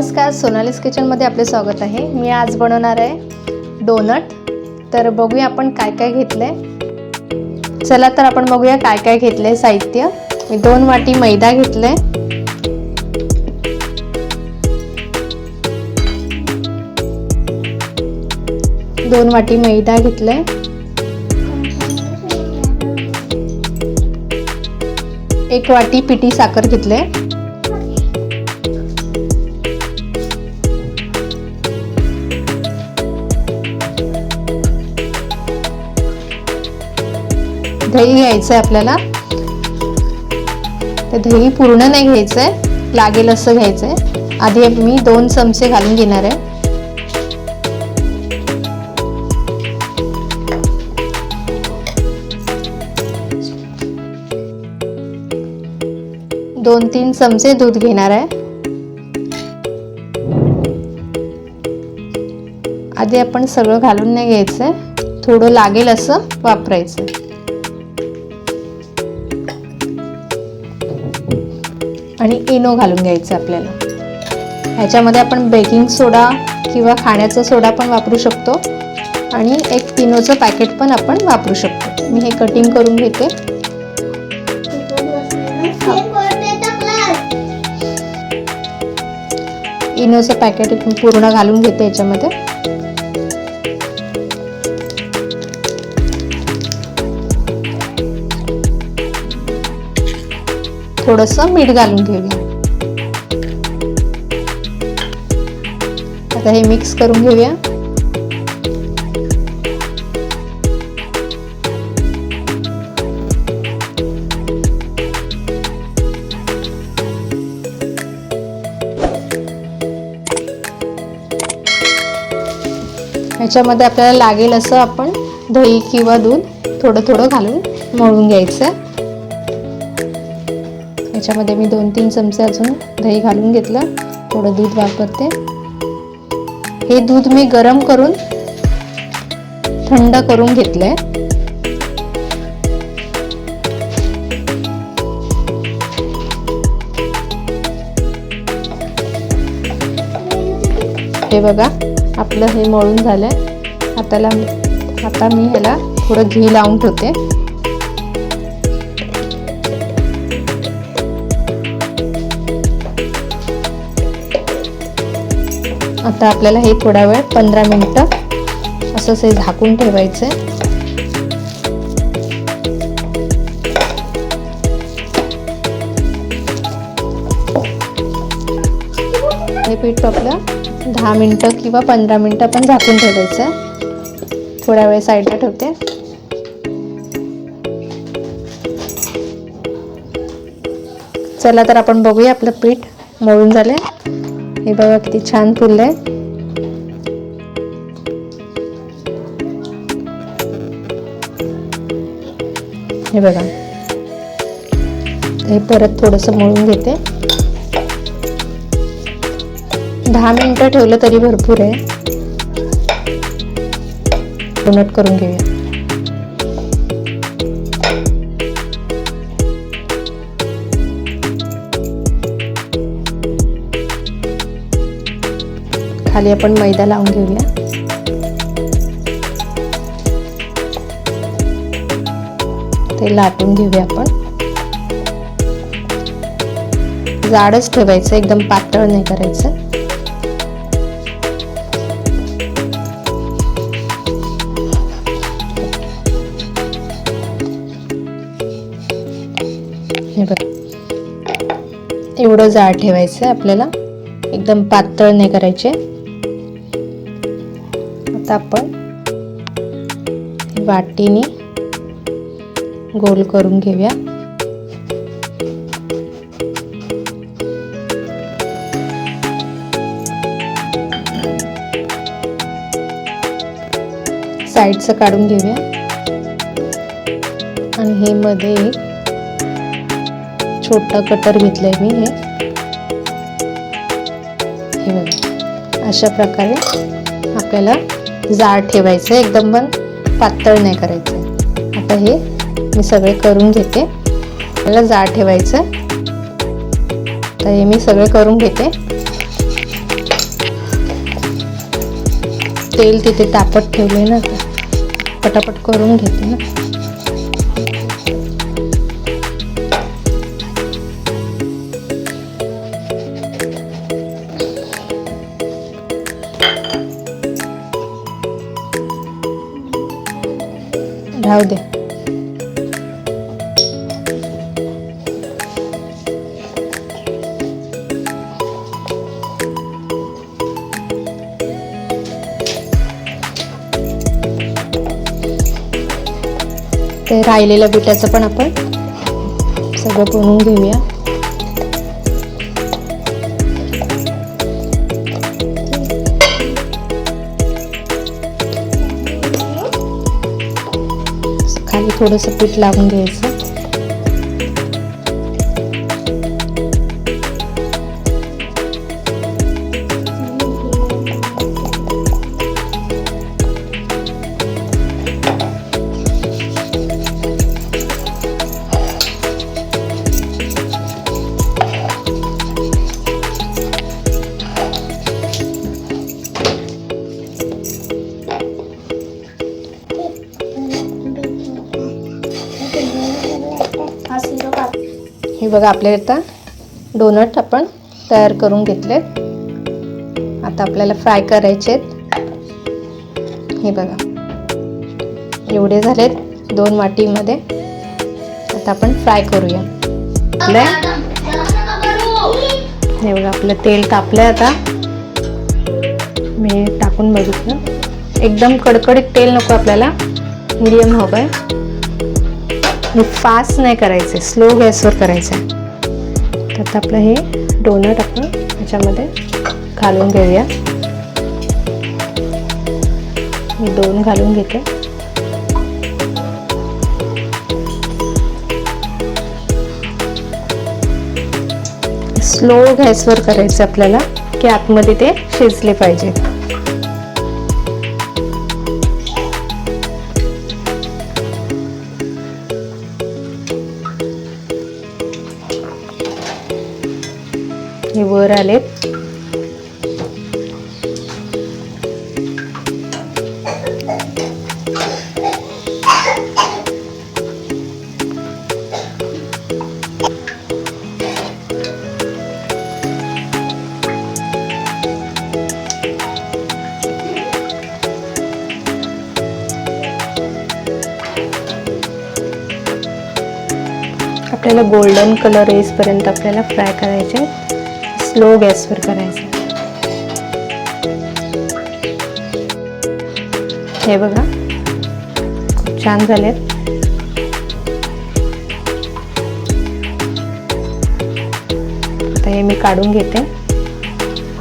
नमस्कार, सोनालीज किचनमध्ये आपले स्वागत आहे। मी आज बनवणार आहे डोनट। तर बघूया आपण काय काय घेतले। चला तर आपण बघूया काय काय घेतले साहित्य। मी 2 वाटी मैदा घेतले, 2 वाटी मैदा घेतले, 1 वाटी पिठी साखर घेतले, दही घ्यायचं आहे आपल्याला। ते दही पूर्ण नाही घ्यायचंय, लागेल असं घ्यायचंय। आधी मी 2 चमचे घालून घेणार आहे। दोन 3 चमचे दूध घेणार आहे। आधी आपण सगळं घालून नाही घ्यायचंय, थोडं लागेल असं वापरायचं। आणि इनो घालून घ्यायचं आपल्याला। ह्याच्यामध्ये आपण बेकिंग सोडा किंवा खाण्याचा सोडा पण वापरू शकतो आणि एक इनोचं पॅकेट पण आपण वापरू शकतो। मी हे कटिंग करून घेते। इनोचं पॅकेट पूर्ण घालून घेते याच्यामध्ये। थोडंसं मीठ घालून घेऊया। आता हे मिक्स करून घेऊया। ह्याच्यामध्ये आपल्याला लागेल असं आपण दही किंवा दूध थोडं थोडं घालून मळून घ्यायचं। याच्यामध्ये मी 2-3 चमचे अजून दही घालून घेतलं, थोडं दूध वापरते। हे दूध मी गरम करून थंड करून घेतलंय। हे बघा आपलं हे मळून झालंय। आता मी ह्याला थोडं घी लावून ठेवते। आता आपल्याला हे थोडा वेळ 15 मिनिटं असंच हे झाकून ठेवायचं। हे पीठ आपलं 10 मिनिटं किंवा 15 मिनिटं पण झाकून ठेवायचं। थोड्या वेळ साईडला ठेवते। चला तर आपण बघूया आपलं पीठ मळून झालंय। हे बघा किती छान फुललंय। हे बघा, हे परत थोडंसं मळून घेते। 10 मिनिटं ठेवलं तरी भरपूर आहे। डोनट करून घेऊया। खाली आपण मैदा लावून घेऊया। ते लाटून घेऊया आपण। जाडच ठेवायचं, एकदम पातळ नाही करायचं। हे बघा, एवढं जाड ठेवायचं आपल्याला, एकदम पातळ नाही करायचे। आता आपण वाटीने गोल करून घेऊया। साईडचं काढून घेऊया आणि हे मध्ये एक छोटा कटर घेतलंय मी। हे बघा, अशा प्रकारे आपल्याला जाड ठेवायचं, एकदम पण पातळ नाही करायचं। आता हे मी सगळे करून घेते। आपल्याला जाड ठेवायचं। तर हे मी सगळे करून घेते। तेल तिथे तापत ठेवले ना, पटापट करून घेते ना. राहू दे. ते राहिलेल्या पिठाचं पण आपण सगळं बनवून घेऊया. खाली थोडंसं पीठ लावून घ्यायचं. हे बघा, आपले आता डोनट आपण तयार करून घेतलेत. आता आपल्याला फ्राय करायचे आहेत. हे बघा, एवढे झालेत 2 वाटीमध्ये. आता आपण फ्राय करूया. हे बघा, आपलं तेल तापलंय. आता मी टाकून बघितलं. एकदम कडकडीत तेल नको आपल्याला, मीडियम हवं आहे. फास्ट नाही करायचे, स्लो गॅसवर करायचं आहे. तर आता आपलं हे डोनट आपण ह्याच्यामध्ये घालून घेऊया. मी 2 घालून घेते. स्लो गॅसवर करायचं आपल्याला, की आतमध्ये ते शिजले पाहिजे. हे वर आलेत. आपल्याला गोल्डन कलर येईपर्यंत आपल्याला फ्राय करायचे. स्लो गॅसवर करायचं. हे बघा, खूप छान झालेत. आता हे मी काढून घेते.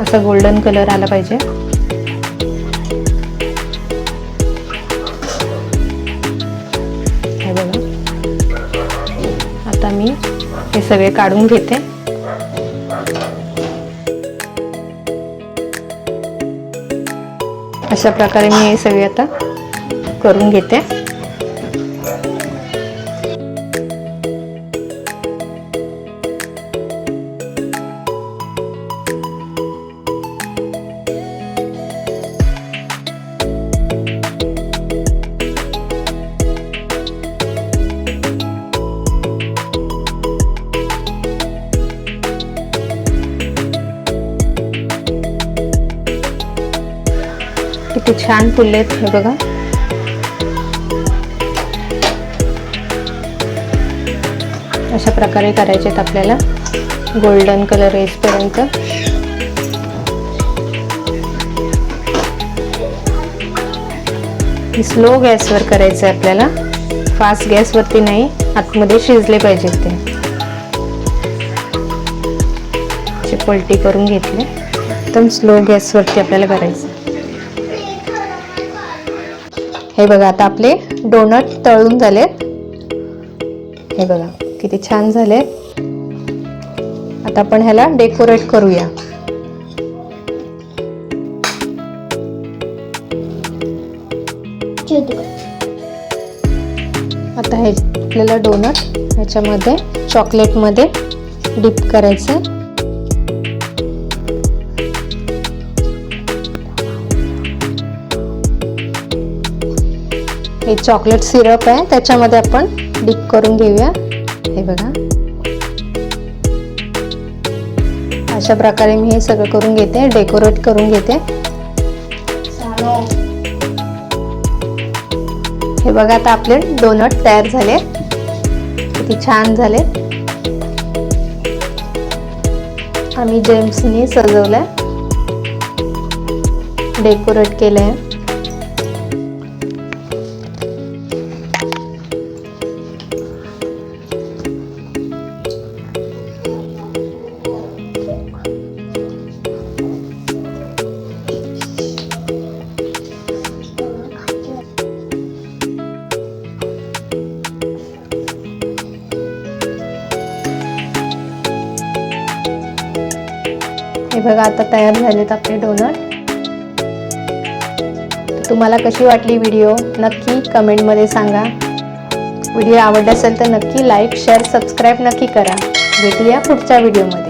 असा गोल्डन कलर आला पाहिजे. हे बघा, आता मी हे सगळे काढून घेते. अशा प्रकारे मी हे सगळे आता करून घेते. किती छान फुललेत हे बघा. अशा प्रकारे करायचे आहेत आपल्याला, गोल्डन कलर येईपर्यंत. स्लो गॅसवर करायचं आहे आपल्याला, फास्ट गॅसवरती नाही. आतमध्ये शिजले पाहिजेत ते. अशी पलटी करून घेतली. एकदम स्लो गॅसवरती आपल्याला करायचं. हे बघा, आता आपले डोनट तळून झालेत. हे बघा किती छान झालेत. आता आपण ह्याला डेकोरेट करूया. आता हे आपल्याला डोनट ह्याच्यामध्ये चॉकलेटमध्ये डिप करायचं. हे चॉकलेट सिरप आहे, त्याच्यामध्ये आपण डिप करून घेऊया. हे बघा, अशा प्रकारे मी हे सगळं करून घेते, डेकोरेट करून घेते. हे बघा, आता आपले डोनट तयार झाले, किती छान झाले. आम्ही जेम्सनी सजवलंय, डेकोरेट केलंय. हे बघा, आता तयार झालेत आपले डोनट. तुम्हाला कशी वाटली व्हिडिओ नक्की कमेंटमध्ये सांगा. व्हिडिओ आवडला असेल तर नक्की लाईक, शेअर, सबस्क्राईब नक्की करा. भेटूया पुढच्या व्हिडिओमध्ये.